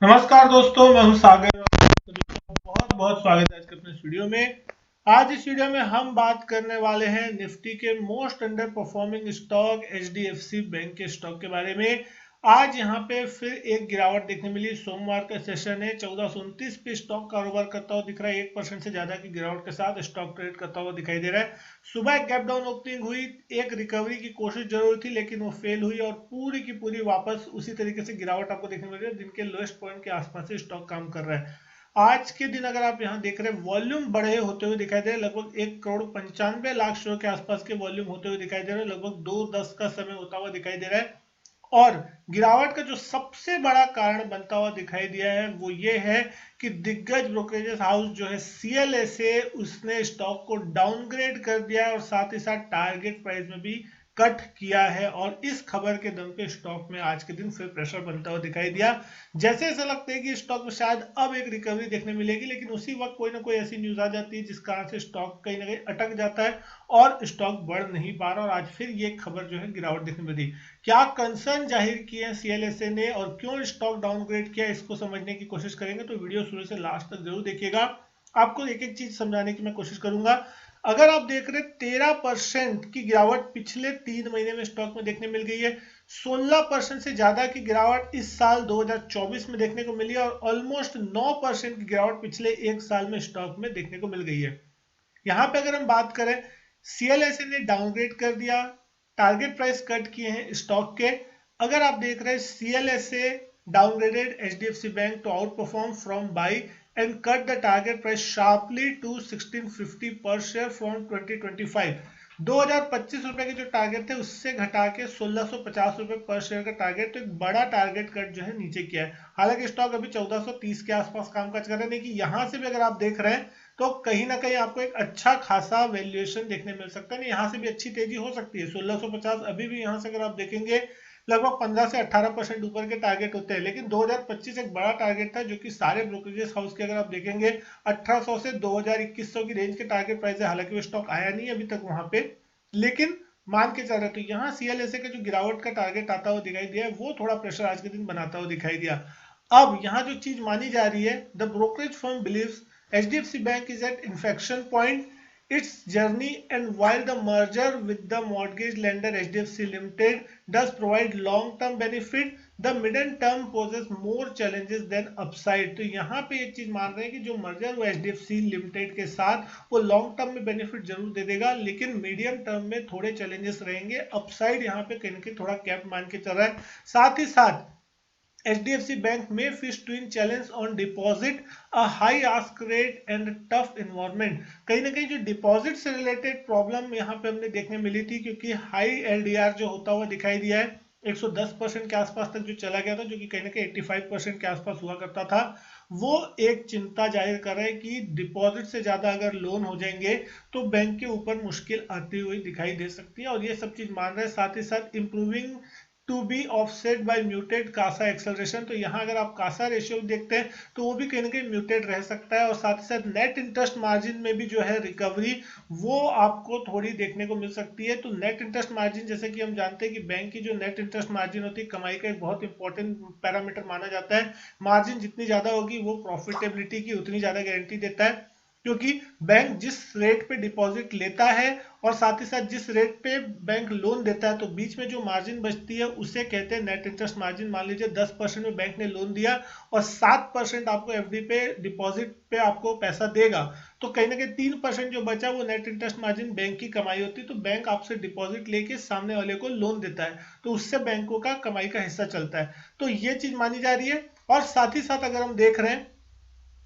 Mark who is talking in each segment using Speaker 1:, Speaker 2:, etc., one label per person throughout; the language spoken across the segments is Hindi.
Speaker 1: नमस्कार दोस्तों, मैं हूं सागर और दोस्तों बहुत बहुत स्वागत है आज के अपने इस वीडियो में। आज इस वीडियो में हम बात करने वाले हैं निफ्टी के most under performing stock HDFC bank के स्टॉक के बारे में। आज यहां पे फिर एक गिरावट देखने मिली। सोमवार का सेशन है, 1429 पे स्टॉक कारोबार करता हुआ दिख रहा है। 1% से ज्यादा की गिरावट के साथ स्टॉक ट्रेड करता हुआ दिखाई दे रहा है। सुबह एक गैप डाउन ओपनिंग हुई, एक रिकवरी की कोशिश जरूर थी लेकिन वो फेल हुई और पूरी की पूरी वापस उसी तरीके से गिरावट आपको देखने मिल रही है। दिन के लोएस्ट पॉइंट के आसपास से स्टॉक काम कर रहा है। आज के दिन अगर आप यहाँ देख रहे हैं, वॉल्यूम बढ़े होते हुए दिखाई दे रहे हैं। लगभग 1,95,00,000 शेयर के आसपास के वॉल्यूम होते हुए दिखाई दे रहे हैं। लगभग 2:10 का समय होता हुआ दिखाई दे रहा है। और गिरावट का जो सबसे बड़ा कारण बनता हुआ दिखाई दिया है वो ये है कि दिग्गज ब्रोकरेजेस हाउस जो है सीएलएसए, उसने स्टॉक को डाउनग्रेड कर दिया है और साथ ही साथ टारगेट प्राइस में भी कट किया है। और इस खबर के दम पे स्टॉक में आज के दिन फिर प्रेशर बनता हुआ दिखाई दिया। जैसे ऐसा लगता है कि स्टॉक में शायद अब एक रिकवरी देखने मिलेगी, लेकिन उसी वक्त कोई ना कोई ऐसी न्यूज आ जाती है जिस कारण से स्टॉक कहीं ना कहीं अटक जाता है और स्टॉक बढ़ नहीं पा रहा। और आज फिर ये खबर जो है गिरावट देखने मिली। क्या कंसर्न जाहिर किए हैं सीएलएसए ने और क्यों स्टॉक डाउनग्रेड किया, इसको समझने की कोशिश करेंगे, तो वीडियो शुरू से लास्ट तक जरूर देखिएगा। आपको एक एक चीज समझाने की मैं कोशिश करूंगा। अगर आप देख रहे 13% की गिरावट पिछले 3 महीने में स्टॉक में देखने मिल गई है। 16% से ज्यादा की गिरावट इस साल 2024 में देखने को मिली है और ऑलमोस्ट 9% की गिरावट पिछले एक साल में स्टॉक में देखने को मिल गई है। यहां पे अगर हम बात करें, सीएलएसए ने डाउनग्रेड कर दिया, टारगेट प्राइस कट किए हैं स्टॉक के। अगर आप देख रहे हैं, CLSA downgraded HDFC Bank to outperform from buy and cut the target price sharply to 1650 per share from 2025। 2025 रुपए के जो टारगेट थे उससे घटा के 1650 रुपए पर शेयर का टारगेट, तो एक बड़ा टारगेट कट जो है नीचे किया है। हालांकि स्टॉक अभी 1430 के आसपास कामकाज कर रहे हैं, लेकिन यहां से भी अगर आप देख रहे हैं तो कहीं ना कहीं आपको एक अच्छा खासा वैल्यूएशन देखने मिल सकता है। यहाँ से भी अच्छी तेजी हो सकती है। 1650 अभी भी यहाँ से अगर आप देखेंगे लगभग 15 से 18% ऊपर के टारगेट होते हैं। लेकिन 2025 एक बड़ा टारगेट था जो कि सारे ब्रोकरेजेस हाउस के अगर आप देखेंगे 1800 से 2000-2100 की रेंज के टारगेट प्राइस है। हालांकि वो स्टॉक आया नहीं अभी तक वहां पे, लेकिन मान के चल रहे। तो यहाँ सीएलएसए का जो गिरावट का टारगेट आता हुआ दिखाई दिया है वो थोड़ा प्रेशर आज के दिन बनाता हुआ दिखाई दिया। अब यहाँ जो चीज मानी जा रही है, the brokerage firm believes HDFC Bank is at inflection point its journey, and while the merger with the mortgage lender HDFC Limited does provide long term benefit, the medium term poses more challenges than upside। तो यहाँ पे एक चीज मान रहे हैं कि जो मर्जर हुआ HDFC लिमिटेड के साथ वो लॉन्ग टर्म में बेनिफिट जरूर दे देगा, लेकिन मीडियम टर्म में थोड़े चैलेंजेस रहेंगे। अपसाइड यहाँ पे कहीं ना कहीं थोड़ा कैप मान के चल रहा है। साथ ही साथ HDFC Bank may face twin challenge on deposit, a high ask rate and a tough environment। कहीं ना कहीं जो डिपॉजिट से रिलेटेड प्रॉब्लम यहाँ पे हमने देखने मिली थी, क्योंकि हाई एलडीआर जो होता हुआ दिखाई दिया है 110% के आसपास तक जो चला गया था, जो कि कहीं ना कहीं 85% के आसपास हुआ करता था। वो एक चिंता जाहिर कर रहा है कि डिपॉजिट से ज्यादा अगर लोन हो जाएंगे तो बैंक के ऊपर मुश्किल आती हुई दिखाई दे सकती है, और ये सब चीज मान रहे हैं। साथ ही साथ improving to be offset by muted CASA acceleration. तो यहाँ अगर आप कासा रेशियो देखते हैं तो वो भी कहीं ना कहीं म्यूटेड रह सकता है। और साथ ही साथ नेट इंटरेस्ट मार्जिन में भी जो है रिकवरी वो आपको थोड़ी देखने को मिल सकती है। तो नेट इंटरेस्ट मार्जिन, जैसे कि हम जानते हैं कि बैंक की जो नेट इंटरेस्ट मार्जिन होती है कमाई का एक बहुत इंपॉर्टेंट पैरामीटर माना जाता है। मार्जिन जितनी ज्यादा होगी वो प्रॉफिटेबिलिटी की उतनी ज्यादा गारंटी देता है, क्योंकि बैंक जिस रेट पे डिपॉजिट लेता है और साथ ही साथ जिस रेट पे बैंक लोन देता है, तो बीच में जो मार्जिन बचती है उसे कहते हैं नेट इंटरेस्ट मार्जिन। मान लीजिए 10% में बैंक ने लोन दिया और 7% आपको एफडी पे डिपॉजिट पे आपको पैसा देगा, तो कहीं ना कहीं 3% जो बचा वो नेट इंटरेस्ट मार्जिन बैंक की कमाई होती है। तो बैंक आपसे डिपॉजिट लेके सामने वाले को लोन देता है, तो उससे बैंकों का कमाई का हिस्सा चलता है। तो ये चीज मानी जा रही है। और साथ ही साथ अगर हम देख रहे हैं,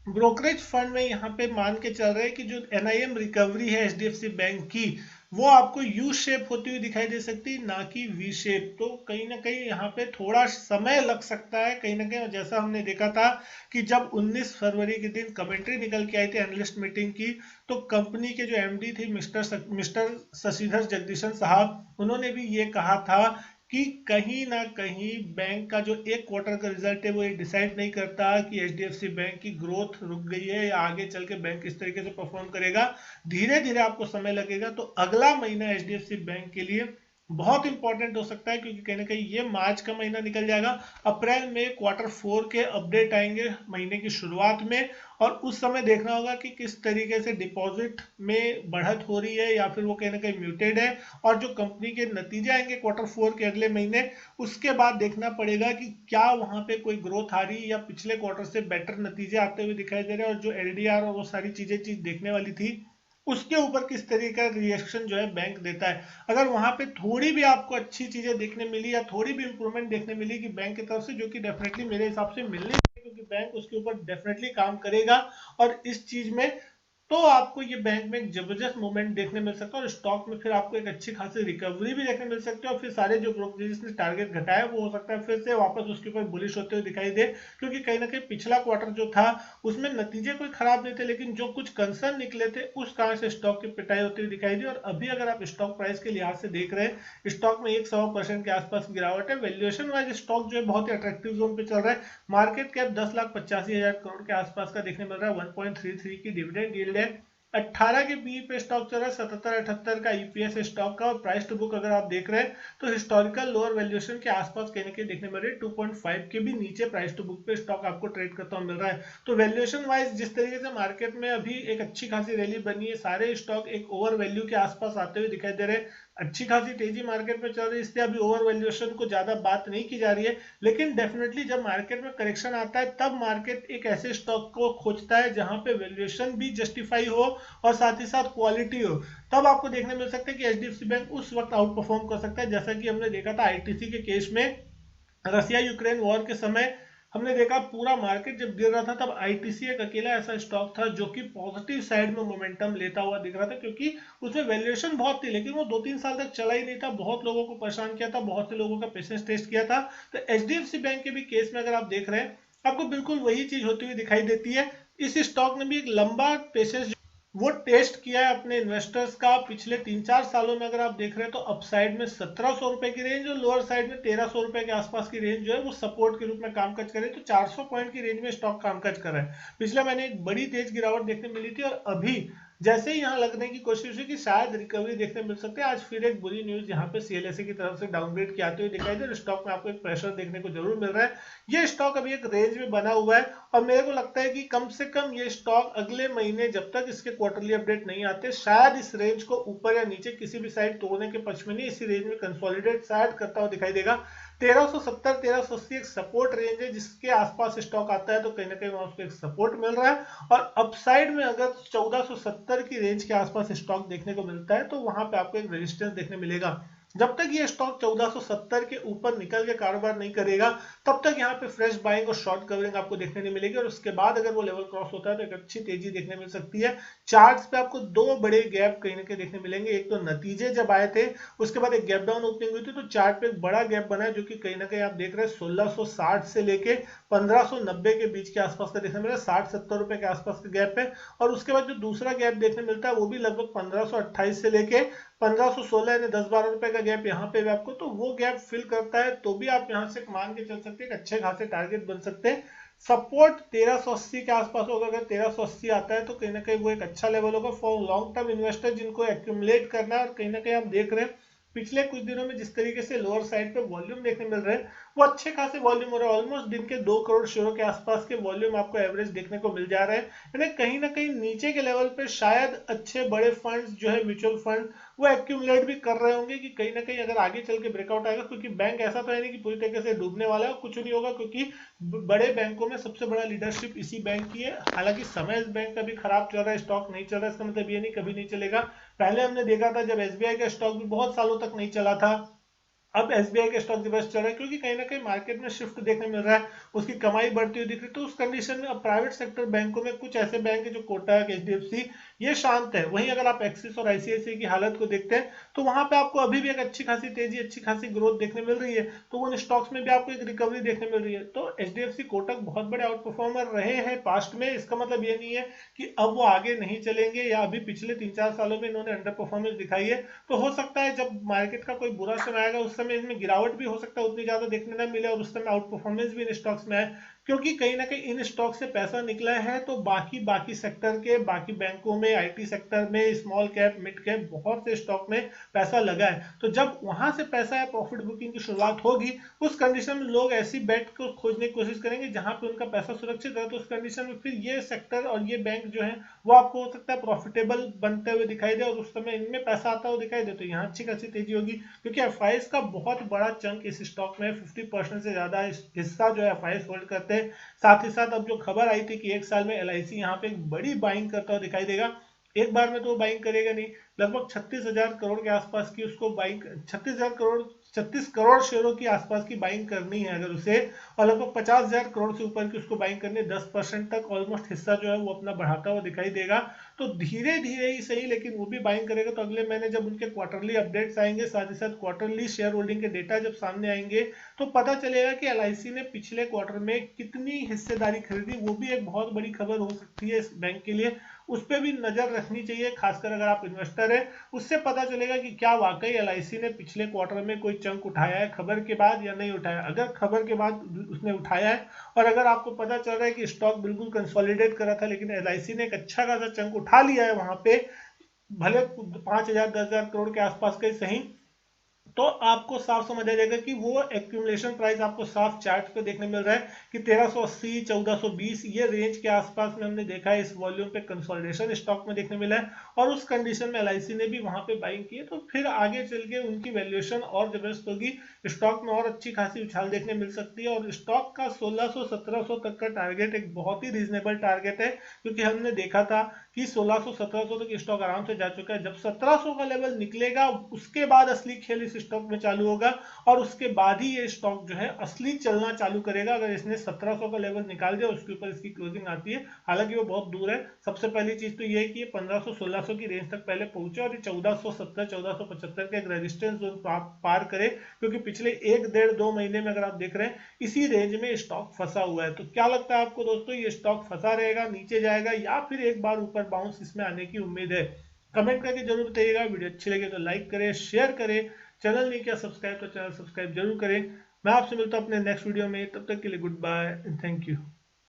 Speaker 1: ब्रोकरेज फंड में यहाँ पे मान के चल रहे हैं कि जो एनआईएम रिकवरी है एचडीएफसी बैंक की, वो आपको यू शेप होती हुई दिखाई दे सकती है, ना कि वी शेप। तो कहीं ना कहीं यहाँ पे थोड़ा समय लग सकता है कहीं ना कहीं। जैसा हमने देखा था कि जब 19 फरवरी के दिन कमेंट्री निकल के आई थी एनालिस्ट मीटिंग की, तो कंपनी के जो एमडी थे मिस्टर शशिधर जगदीशन साहब, उन्होंने भी ये कहा था कि कहीं ना कहीं बैंक का जो एक क्वार्टर का रिजल्ट है वो ये डिसाइड नहीं करता कि एचडीएफसी बैंक की ग्रोथ रुक गई है या आगे चल के बैंक इस तरीके से परफॉर्म करेगा। धीरे धीरे आपको समय लगेगा। तो अगला महीना एचडीएफसी बैंक के लिए बहुत इंपॉर्टेंट हो सकता है, क्योंकि कहीं ना कहीं ये मार्च का महीना निकल जाएगा, अप्रैल में Q4 के अपडेट आएंगे महीने की शुरुआत में, और उस समय देखना होगा कि किस तरीके से डिपॉजिट में बढ़त हो रही है या फिर वो कहीं ना कहीं म्यूटेड है। और जो कंपनी के नतीजे आएंगे Q4 के अगले महीने, उसके बाद देखना पड़ेगा कि क्या वहां पे कोई ग्रोथ आ रही है या पिछले क्वार्टर से बेटर नतीजे आते हुए दिखाई दे रहे हैं, और जो LDR और वो सारी चीज देखने वाली थी उसके ऊपर किस तरीके का रिएक्शन जो है बैंक देता है। अगर वहां पे थोड़ी भी आपको अच्छी चीजें देखने मिली या थोड़ी भी इंप्रूवमेंट देखने मिली कि बैंक की तरफ से, जो कि डेफिनेटली मेरे हिसाब से मिलनी चाहिए, क्योंकि बैंक उसके ऊपर डेफिनेटली काम करेगा, और इस चीज में तो आपको ये बैंक में एक जबरदस्त मूवमेंट देखने मिल सकता है, और स्टॉक में फिर आपको एक अच्छी खासी रिकवरी भी देखने मिल सकती है, और फिर सारे जो ब्रोकरेज ने टारगेट घटाया वो हो सकता है फिर से वापस उसके ऊपर बुलिश होते हुए दिखाई दे, क्योंकि कहीं ना कहीं पिछला क्वार्टर जो था उसमें नतीजे कोई खराब नहीं थे, लेकिन जो कुछ कंसर्न निकले थे उस कारण से स्टॉक की पिटाई होती हुई दिखाई दी। और अभी अगर आप स्टॉक प्राइस के लिहाज से देख रहे हैं, स्टॉक में 1.25% के आसपास गिरावट है। वैल्यूएशन वाइज स्टॉक जो है बहुत ही अट्रैक्टिव जोन पे चल रहा है। मार्केट कैप 10,85,000 करोड़ के आसपास का देखने मिल रहा है। 1.33 की डिविडेंड यील्ड है। 18 के पी पे स्टॉक चल रहा है। 77-78 का ईपीएस स्टॉक का। और प्राइस टू बुक अगर आप देख रहे हैं तो हिस्टोरिकल लोअर वैल्यूएशन के आसपास कहीं ना कहीं देखने मिल रही है। 2.5 के भी नीचे प्राइस टू बुक पे स्टॉक आपको ट्रेड करता हुआ मिल रहा है। तो वैल्यूएशन वाइज जिस तरीके से मार्केट में अभी एक अच्छी खासी रैली बनी है, सारे स्टॉक एक ओवर वैल्यू के आसपास आते हुए दिखाई दे रहे हैं। अच्छी खासी तेजी मार्केट में चल रही है, इसलिए अभी ओवर वैल्यूएशन को ज्यादा बात नहीं की जा रही है। लेकिन डेफिनेटली जब मार्केट में करेक्शन आता है तब मार्केट एक ऐसे स्टॉक को खोजता है जहां पे वैल्यूएशन भी जस्टिफाई हो और साथ ही साथ क्वालिटी हो। तब आपको देखने मिल सकता है कि एचडीएफसी बैंक उस वक्त आउट परफॉर्म कर सकता है, जैसा कि हमने देखा था आईटीसी के केस में। रसिया यूक्रेन वॉर के समय हमने देखा पूरा मार्केट जब गिर रहा था तब आईटीसी एक अकेला ऐसा स्टॉक था जो कि पॉजिटिव साइड में मोमेंटम लेता हुआ दिख रहा था, क्योंकि उसमें वैल्यूएशन बहुत थी, लेकिन वो 2-3 साल तक चला ही नहीं था। बहुत लोगों को परेशान किया था, बहुत से लोगों का पेशेंस टेस्ट किया था। तो एचडीएफसी बैंक के भी केस में अगर आप देख रहे हैं, आपको बिल्कुल वही चीज होती हुई दिखाई देती है। इस स्टॉक ने भी एक लंबा पेशेंस वो टेस्ट किया है अपने इन्वेस्टर्स का। पिछले 3-4 सालों में अगर आप देख रहे हैं तो अपसाइड में 1700 रुपए की रेंज और लोअर साइड में 1300 रुपए के आसपास की रेंज जो है वो सपोर्ट के रूप में कामकाज करे। तो 400 पॉइंट की रेंज में स्टॉक कामकाज कर रहा है। पिछले महीने एक बड़ी तेज गिरावट देखने मिली थी, और अभी जैसे ही यहाँ लगने की कोशिश हुई कि शायद रिकवरी देखने मिल सकती है, आज फिर एक बुरी न्यूज यहाँ पे सीएलएसए की तरफ से डाउनग्रेड किए आते हुए दिखाई दे। स्टॉक में आपको एक प्रेशर देखने को जरूर मिल रहा है। ये स्टॉक अभी एक रेंज में बना हुआ है, और मेरे को लगता है कि कम से कम ये स्टॉक अगले महीने जब तक इसके क्वार्टरली अपडेट नहीं आते, शायद इस रेंज को ऊपर या नीचे किसी भी साइड तोड़ने के पक्ष में नहीं, इसी रेंज में कंसोलिडेट शायद करता हुआ दिखाई देगा। 1370-1380 एक सपोर्ट रेंज है, जिसके आसपास स्टॉक आता है तो कहीं ना कहीं वहां उसको एक सपोर्ट मिल रहा है। और अपसाइड में अगर 1470 की रेंज के आसपास स्टॉक देखने को मिलता है तो वहां पे आपको एक रेजिस्टेंस देखने मिलेगा। जब तक ये स्टॉक 1470 के ऊपर निकल के कारोबार नहीं करेगा, तब तक यहाँ पे फ्रेश बाइंग और शॉर्ट कवरिंग आपको देखने नहीं मिलेगी, और उसके बाद अगर वो लेवल क्रॉस होता है तो एक अच्छी तेजी देखने मिल सकती है। चार्ट्स पे आपको दो बड़े गैप कहीं ना कहीं देखने मिलेंगे। एक तो नतीजे जब आए थे उसके बाद एक गैप डाउन ओपनिंग हुई थी, तो चार्ट पे एक बड़ा गैप बना है, जो कि कहीं ना कहीं आप देख रहे हैं 1660 से लेके 1590 के बीच के आसपास का देखने मिला। 60-70 रुपए के आसपास का गैप है। और उसके बाद जो दूसरा गैप देखने मिलता है वो भी लगभग 1528 से लेके 1516 यानी 10-12 रुपए का गैप यहाँ पे भी आपको, तो वो गैप फिल करता है तो भी आप यहाँ से मान के चल सकते हैं अच्छे खासे टारगेट बन सकते हैं। सपोर्ट 1380 के आसपास होगा। अगर 1380 आता है तो कहीं ना कहीं वो एक अच्छा लेवल होगा फॉर लॉन्ग टर्म इन्वेस्टर जिनको एक्यूमुलेट करना है। और कहीं ना कहीं आप देख रहे हैं पिछले कुछ दिनों में जिस तरीके से लोअर साइड पे वॉल्यूम देखने मिल रहे हैं, वो अच्छे खासे वॉल्यूम हो रहा है। ऑलमोस्ट दिन के 2 करोड़ शेयरों के आसपास के वॉल्यूम आपको एवरेज देखने को मिल जा रहा है। यानी कहीं ना कहीं नीचे के लेवल पे शायद अच्छे बड़े फंड्स जो है म्यूचुअल फंड वो एक्यूमुलेट भी कर रहे होंगे कि कहीं ना कहीं अगर आगे चल के ब्रेकआउट आएगा, क्योंकि बैंक ऐसा तो है नहीं कि पूरी तरीके से डूबने वाला है, कुछ नहीं होगा, क्योंकि बड़े बैंकों में सबसे बड़ा लीडरशिप इसी बैंक की है। हालांकि समय इस बैंक का भी खराब चल रहा है, स्टॉक नहीं चल रहा है, इसका मतलब ये नहीं कभी नहीं चलेगा। पहले हमने देखा था जब एसबीआई का स्टॉक भी बहुत सालों तक नहीं चला था, अब एसबीआई के स्टॉक दिवस चल रहा है, क्योंकि कहीं ना कहीं मार्केट में शिफ्ट देखने मिल रहा है, उसकी कमाई बढ़ती हुई दिख रही है। तो उस कंडीशन में अब प्राइवेट सेक्टर बैंकों में कुछ ऐसे बैंक है जो कोटक, एचडीएफसी, ये शांत है। वहीं अगर आप एक्सिस और आईसीआईसीआई की हालत को देखते हैं तो वहां पे आपको अभी भी एक अच्छी खासी तेजी, अच्छी खासी ग्रोथ देखने मिल रही है। तो उन स्टॉक्स में भी आपको एक रिकवरी देखने मिल रही है। तो एचडीएफसी, कोटक बहुत बड़े आउट परफॉर्मर रहे हैं पास्ट में। इसका मतलब ये नहीं है कि अब वो आगे नहीं चलेंगे या अभी पिछले 3-4 सालों में इन्होंने अंडर परफॉर्मेंस दिखाई है। तो हो सकता है जब मार्केट का कोई बुरा समय आएगा उस समय इनमें गिरावट भी हो सकता है उतनी ज्यादा देखने ना मिले और उस समय आउट परफॉर्मेंस भी इन स्टॉक्स में आए। क्योंकि कहीं ना कहीं इन स्टॉक से पैसा निकला है तो बाकी सेक्टर के बाकी बैंकों में, आईटी सेक्टर में, स्मॉल कैप, मिड कैप बहुत से स्टॉक में पैसा लगा है। तो जब वहां से पैसा या प्रॉफिट बुकिंग की शुरुआत होगी, उस कंडीशन में लोग ऐसी बेट को खोजने की कोशिश करेंगे जहां पे उनका पैसा सुरक्षित है। तो उस कंडीशन में फिर ये सेक्टर और ये बैंक जो है वो आपको हो सकता है प्रॉफिटेबल बनते हुए दिखाई दे और उस समय इनमें पैसा आता हुआ दिखाई दे, तो यहाँ अच्छी खासी तेजी होगी। क्योंकि एफआईएस का बहुत बड़ा चंक इस स्टॉक में 50% से ज्यादा हिस्सा जो है एफआईएस होल्ड करते हैं। साथ ही साथ अब जो खबर आई थी कि एक साल में एलआईसी यहाँ पे एक बड़ी बाइंग करता हुआ दिखाई देगा, एक बार में तो वो बाइंग करेगा नहीं, लगभग 36,000 करोड़ के आसपास की उसको बाइंग, 36 करोड़ शेयरों की आसपास की बाइंग करनी है अगर उसे, और लगभग 50,000 करोड़ से ऊपर की उसको बाइंग करनी है। 10% तक ऑलमोस्ट हिस्सा जो है वो अपना बढ़ाता हुआ दिखाई देगा। तो धीरे धीरे ही सही, लेकिन वो भी बाइंग करेगा। तो अगले महीने जब उनके क्वार्टरली अपडेट्स आएंगे, साथ ही साथ क्वार्टरली शेयर होल्डिंग के डेटा जब सामने आएंगे, तो पता चलेगा कि एलआईसी ने पिछले क्वार्टर में कितनी हिस्सेदारी खरीदी। वो भी एक बहुत बड़ी खबर हो सकती है इस बैंक के लिए, उस पर भी नजर रखनी चाहिए, खासकर अगर आप इन्वेस्टर हैं। उससे पता चलेगा कि क्या वाकई एलआईसी ने पिछले क्वार्टर में कोई चंक उठाया है खबर के बाद या नहीं उठाया। अगर खबर के बाद उसने उठाया है और अगर आपको पता चल रहा है कि स्टॉक बिल्कुल कंसोलिडेट कर रहा था लेकिन एलआईसी ने एक अच्छा खासा चंक उठा लिया है वहां पे, भले 5,000 10,000 करोड़ के आसपास का ही सही, तो आपको साफ समझ आ जाएगा कि वो एक्यूमुलेशन प्राइस आपको साफ चार्ट पे देखने मिल रहा है कि 1380 1420 ये रेंज के आसपास में हमने देखा है इस वॉल्यूम पे कंसोलिडेशन स्टॉक में देखने मिला है। और उस कंडीशन में एलआईसी ने भी वहां पे बाइंग की है, तो फिर आगे चल के उनकी वैल्यूएशन और जबरदस्त होगी, स्टॉक में और अच्छी खासी उछाल देखने मिल सकती है। और स्टॉक का 1600-1700 तक का टारगेट एक बहुत ही रीजनेबल टारगेट है, क्योंकि हमने देखा था कि 1600-1700 तक स्टॉक आराम से जा चुका है। जब 1700 का लेवल निकलेगा उसके बाद असली खेल इस स्टॉक में चालू होगा और उसके बाद ही ये स्टॉक जो है असली चलना चालू करेगा। अगर इसने 1700 का लेवल निकाल दिया उसके ऊपर इसकी क्लोजिंग आती है, हालांकि वो बहुत दूर है। सबसे पहली चीज तो ये है कि ये 1500-1600 की रेंज तक पहले पहुंचे और ये 1470-1475 के एक रेजिस्टेंस जोन पार करे, क्योंकि पिछले 1 1.5 2 महीने में अगर आप देख रहे हैं इसी रेंज में स्टॉक फंसा हुआ है। तो क्या लगता है आपको दोस्तों, ये स्टॉक फंसा रहेगा, नीचे जाएगा, या फिर एक बार ऊपर बाउंस इसमें आने की उम्मीद है? कमेंट करके जरूर बताइएगा। वीडियो अच्छी लगे तो लाइक करें, शेयर करें, चैनल नहीं किया सब्सक्राइब तो चैनल सब्सक्राइब जरूर करें। मैं आपसे मिलता हूं अपने नेक्स्ट वीडियो में, तब तक के लिए गुड बाय, थैंक यू।